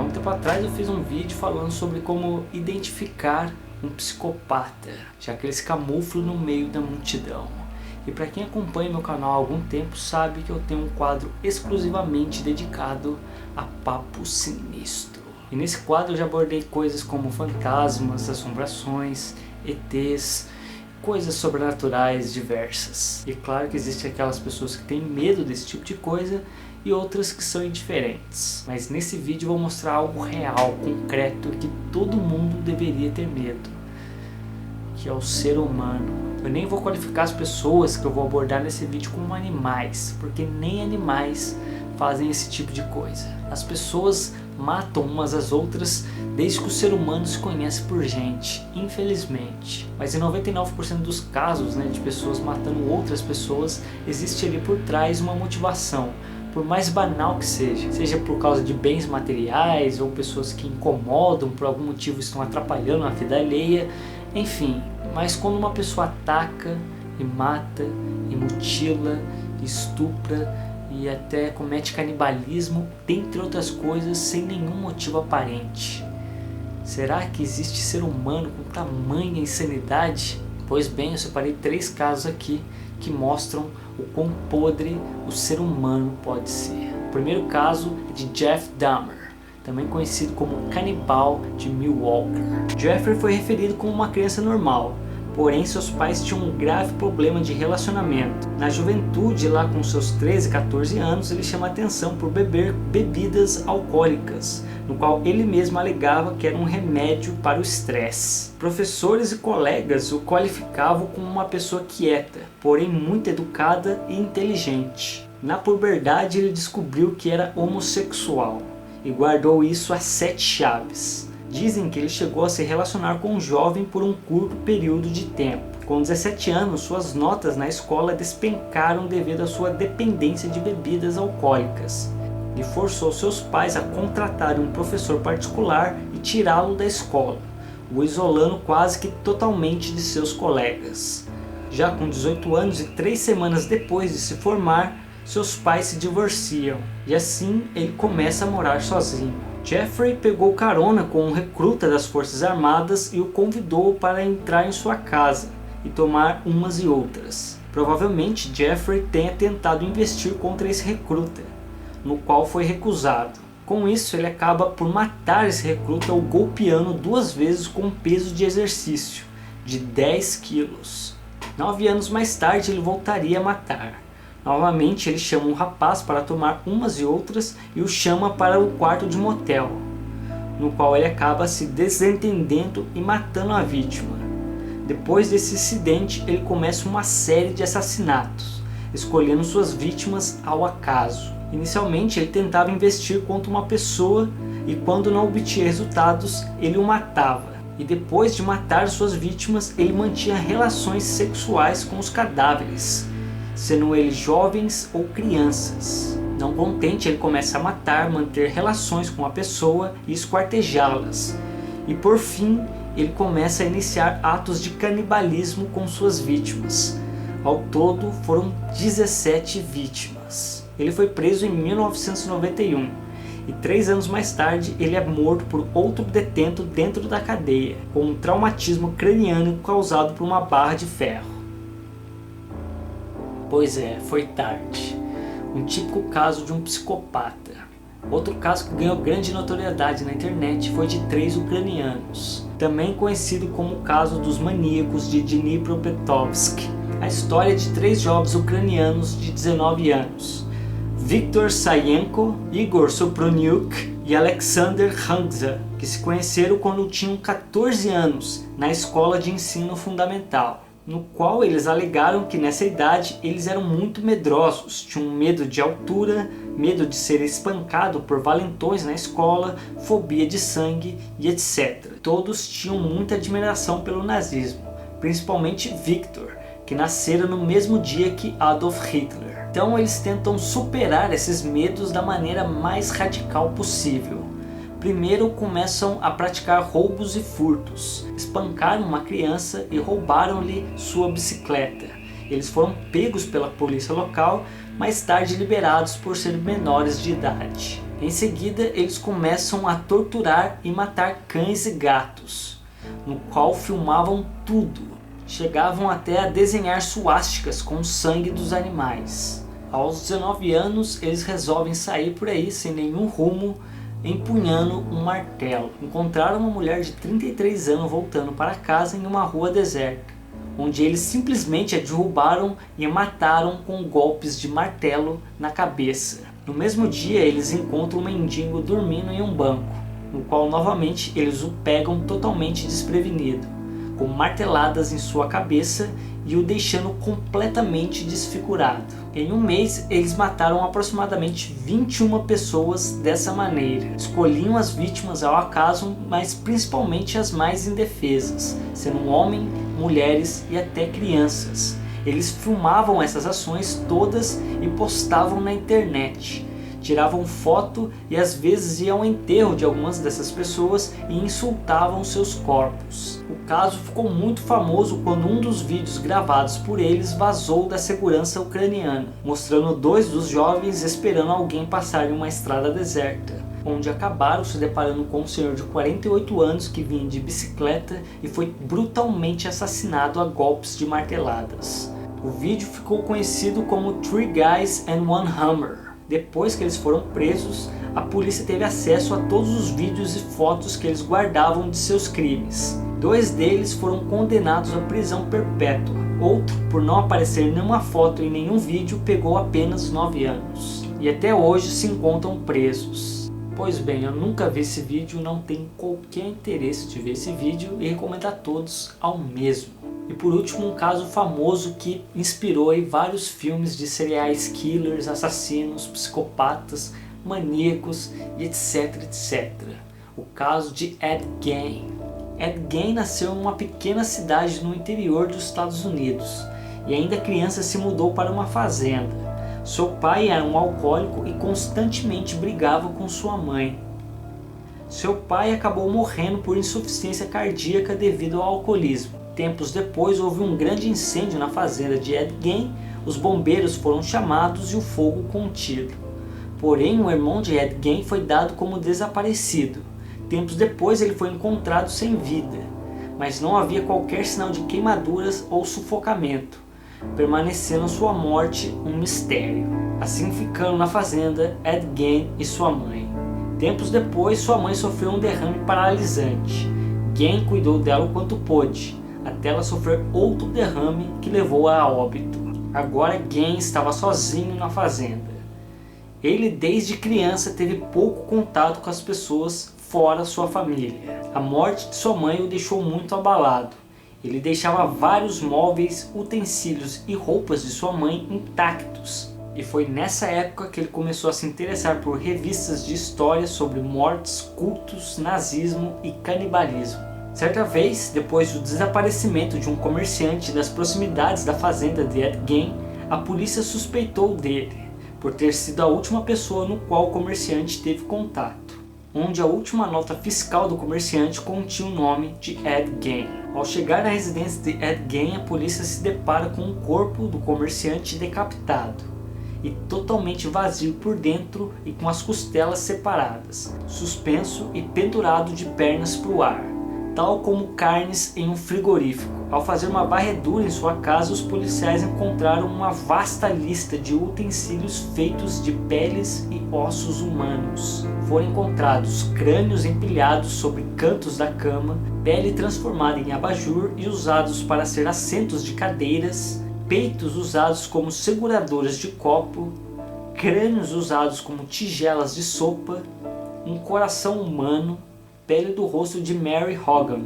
um tempo atrás eu fiz um vídeo falando sobre como identificar um psicopata, já que ele se camufla no meio da multidão. E para quem acompanha meu canal há algum tempo sabe que eu tenho um quadro exclusivamente dedicado a papo sinistro. E nesse quadro eu já abordei coisas como fantasmas, assombrações, ETs, coisas sobrenaturais diversas. E claro que existem aquelas pessoas que têm medo desse tipo de coisa e outras que são indiferentes. Mas nesse vídeo eu vou mostrar algo real, concreto, que todo mundo deveria ter medo, que é o ser humano. Eu nem vou qualificar as pessoas que eu vou abordar nesse vídeo como animais, porque nem animais fazem esse tipo de coisa. As pessoas matam umas às outras desde que o ser humano se conhece por gente, infelizmente. Mas em 99% dos casos, de pessoas matando outras pessoas, existe ali por trás uma motivação, por mais banal que seja por causa de bens materiais ou pessoas que incomodam, por algum motivo estão atrapalhando a vida alheia, enfim. Mas quando uma pessoa ataca e mata e mutila, estupra e até comete canibalismo, dentre outras coisas, sem nenhum motivo aparente, será que existe ser humano com tamanha insanidade? Pois bem, eu separei 3 casos aqui que mostram o quão podre o ser humano pode ser. O primeiro caso é de Jeff Dahmer, também conhecido como Canibal de Milwaukee. Jeffrey foi referido como uma criança normal, porém seus pais tinham um grave problema de relacionamento. Na juventude, lá com seus 13, 14 anos, ele chama atenção por beber bebidas alcoólicas, no qual ele mesmo alegava que era um remédio para o estresse. Professores e colegas o qualificavam como uma pessoa quieta, porém muito educada e inteligente. Na puberdade ele descobriu que era homossexual e guardou isso a 7 chaves. Dizem que ele chegou a se relacionar com um jovem por um curto período de tempo. Com 17 anos, suas notas na escola despencaram devido à sua dependência de bebidas alcoólicas, e forçou seus pais a contratarem um professor particular e tirá-lo da escola, o isolando quase que totalmente de seus colegas. Já com 18 anos e 3 semanas depois de se formar, seus pais se divorciam, e assim ele começa a morar sozinho. Jeffrey pegou carona com um recruta das Forças Armadas e o convidou para entrar em sua casa e tomar umas e outras. Provavelmente Jeffrey tenha tentado investir contra esse recruta, no qual foi recusado. Com isso ele acaba por matar esse recruta o golpeando 2 vezes com um peso de exercício de 10 quilos. 9 anos mais tarde ele voltaria a matar. Novamente ele chama um rapaz para tomar umas e outras e o chama para o quarto de motel, no qual ele acaba se desentendendo e matando a vítima. Depois desse incidente ele começa uma série de assassinatos, escolhendo suas vítimas ao acaso. Inicialmente ele tentava investir contra uma pessoa e quando não obtinha resultados ele o matava. E depois de matar suas vítimas ele mantinha relações sexuais com os cadáveres, sendo eles jovens ou crianças. Não contente, ele começa a matar, manter relações com a pessoa e esquartejá-las. E por fim, ele começa a iniciar atos de canibalismo com suas vítimas. Ao todo, foram 17 vítimas. Ele foi preso em 1991 e 3 anos mais tarde ele é morto por outro detento dentro da cadeia, com um traumatismo craniano causado por uma barra de ferro. Pois é, foi tarde. Um típico caso de um psicopata. Outro caso que ganhou grande notoriedade na internet foi de 3 ucranianos, também conhecido como o caso dos maníacos de Dnipropetrovsk. A história de 3 jovens ucranianos de 19 anos, Viktor Sayenko, Igor Soproniuk e Alexander Hangza, que se conheceram quando tinham 14 anos na escola de ensino fundamental, no qual eles alegaram que nessa idade eles eram muito medrosos, tinham medo de altura, medo de ser espancado por valentões na escola, fobia de sangue e etc. Todos tinham muita admiração pelo nazismo, principalmente Viktor, que nascera no mesmo dia que Adolf Hitler. Então eles tentam superar esses medos da maneira mais radical possível. Primeiro começam a praticar roubos e furtos. Espancaram uma criança e roubaram-lhe sua bicicleta. Eles foram pegos pela polícia local, mais tarde liberados por serem menores de idade. Em seguida, eles começam a torturar e matar cães e gatos, no qual filmavam tudo. Chegavam até a desenhar suásticas com o sangue dos animais. Aos 19 anos, eles resolvem sair por aí sem nenhum rumo, empunhando um martelo. Encontraram uma mulher de 33 anos voltando para casa em uma rua deserta, onde eles simplesmente a derrubaram e a mataram com golpes de martelo na cabeça. No mesmo dia, eles encontram um mendigo dormindo em um banco, no qual novamente eles o pegam totalmente desprevenido, com marteladas em sua cabeça e o deixando completamente desfigurado. Em um mês, eles mataram aproximadamente 21 pessoas dessa maneira. Escolhiam as vítimas ao acaso, mas principalmente as mais indefesas, sendo homens, mulheres e até crianças. Eles filmavam essas ações todas e postavam na internet. Tiravam foto e às vezes iam ao enterro de algumas dessas pessoas e insultavam seus corpos. O caso ficou muito famoso quando um dos vídeos gravados por eles vazou da segurança ucraniana, mostrando 2 dos jovens esperando alguém passar em uma estrada deserta, onde acabaram se deparando com um senhor de 48 anos que vinha de bicicleta e foi brutalmente assassinado a golpes de marteladas. O vídeo ficou conhecido como 3 Guys and 1 Hammer. Depois que eles foram presos, a polícia teve acesso a todos os vídeos e fotos que eles guardavam de seus crimes. 2 deles foram condenados à prisão perpétua. Outro, por não aparecer em nenhuma foto e nenhum vídeo, pegou apenas 9 anos. E até hoje se encontram presos. Pois bem, eu nunca vi esse vídeo, não tenho qualquer interesse de ver esse vídeo e recomendo a todos ao mesmo. E por último, um caso famoso que inspirou aí vários filmes de serial killers, assassinos, psicopatas, maníacos e etc, etc. O caso de Ed Gein. Ed Gein nasceu em uma pequena cidade no interior dos Estados Unidos e ainda criança se mudou para uma fazenda. Seu pai era um alcoólico e constantemente brigava com sua mãe. Seu pai acabou morrendo por insuficiência cardíaca devido ao alcoolismo. Tempos depois houve um grande incêndio na fazenda de Ed Gein, os bombeiros foram chamados e o fogo contido. Porém, o irmão de Ed Gein foi dado como desaparecido. Tempos depois ele foi encontrado sem vida, mas não havia qualquer sinal de queimaduras ou sufocamento, permanecendo sua morte um mistério. Assim ficando na fazenda Ed Gein e sua mãe. Tempos depois sua mãe sofreu um derrame paralisante. Gein cuidou dela o quanto pôde, até ela sofrer outro derrame que levou-a a óbito. Agora Gein estava sozinho na fazenda. Ele desde criança teve pouco contato com as pessoas fora sua família. A morte de sua mãe o deixou muito abalado. Ele deixava vários móveis, utensílios e roupas de sua mãe intactos. E foi nessa época que ele começou a se interessar por revistas de história sobre mortes, cultos, nazismo e canibalismo. Certa vez, depois do desaparecimento de um comerciante das proximidades da fazenda de Ed Gein, a polícia suspeitou dele, por ter sido a última pessoa no qual o comerciante teve contato, onde a última nota fiscal do comerciante continha o nome de Ed Gein. Ao chegar na residência de Ed Gein, a polícia se depara com o corpo do comerciante decapitado e totalmente vazio por dentro e com as costelas separadas, suspenso e pendurado de pernas para o ar, tal como carnes em um frigorífico. Ao fazer uma varredura em sua casa, os policiais encontraram uma vasta lista de utensílios feitos de peles e ossos humanos. Foram encontrados crânios empilhados sobre cantos da cama, pele transformada em abajur e usados para ser assentos de cadeiras, peitos usados como seguradoras de copo, crânios usados como tigelas de sopa, um coração humano, pele do rosto de Mary Hogan,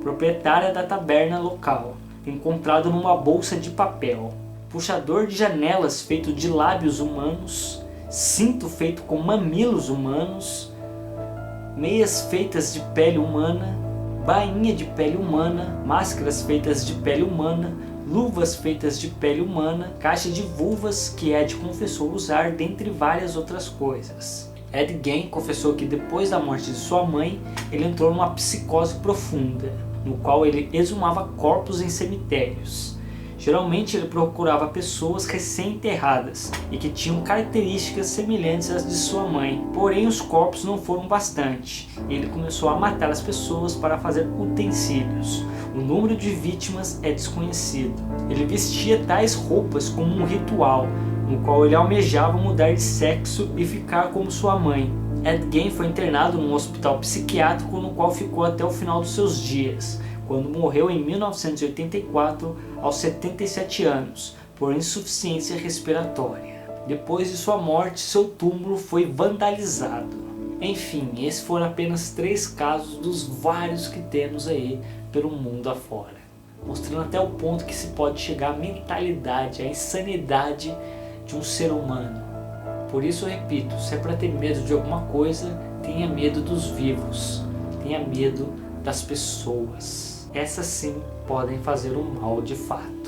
proprietária da taberna local, encontrado numa bolsa de papel, puxador de janelas feito de lábios humanos, cinto feito com mamilos humanos, meias feitas de pele humana, bainha de pele humana, máscaras feitas de pele humana, luvas feitas de pele humana, caixa de vulvas que Ed confessou usar, dentre várias outras coisas. Ed Gein confessou que depois da morte de sua mãe, ele entrou numa psicose profunda, no qual ele exumava corpos em cemitérios. Geralmente ele procurava pessoas recém-enterradas e que tinham características semelhantes às de sua mãe. Porém, os corpos não foram bastante. Ele começou a matar as pessoas para fazer utensílios. O número de vítimas é desconhecido. Ele vestia tais roupas como um ritual, no qual ele almejava mudar de sexo e ficar como sua mãe. Ed Gein foi internado num hospital psiquiátrico no qual ficou até o final dos seus dias, quando morreu em 1984 aos 77 anos, por insuficiência respiratória. Depois de sua morte, seu túmulo foi vandalizado. Enfim, esses foram apenas 3 casos dos vários que temos aí pelo mundo afora, mostrando até o ponto que se pode chegar à mentalidade, à insanidade de um ser humano. Por isso eu repito, se é para ter medo de alguma coisa, tenha medo dos vivos, tenha medo das pessoas. Essas sim podem fazer o mal de fato.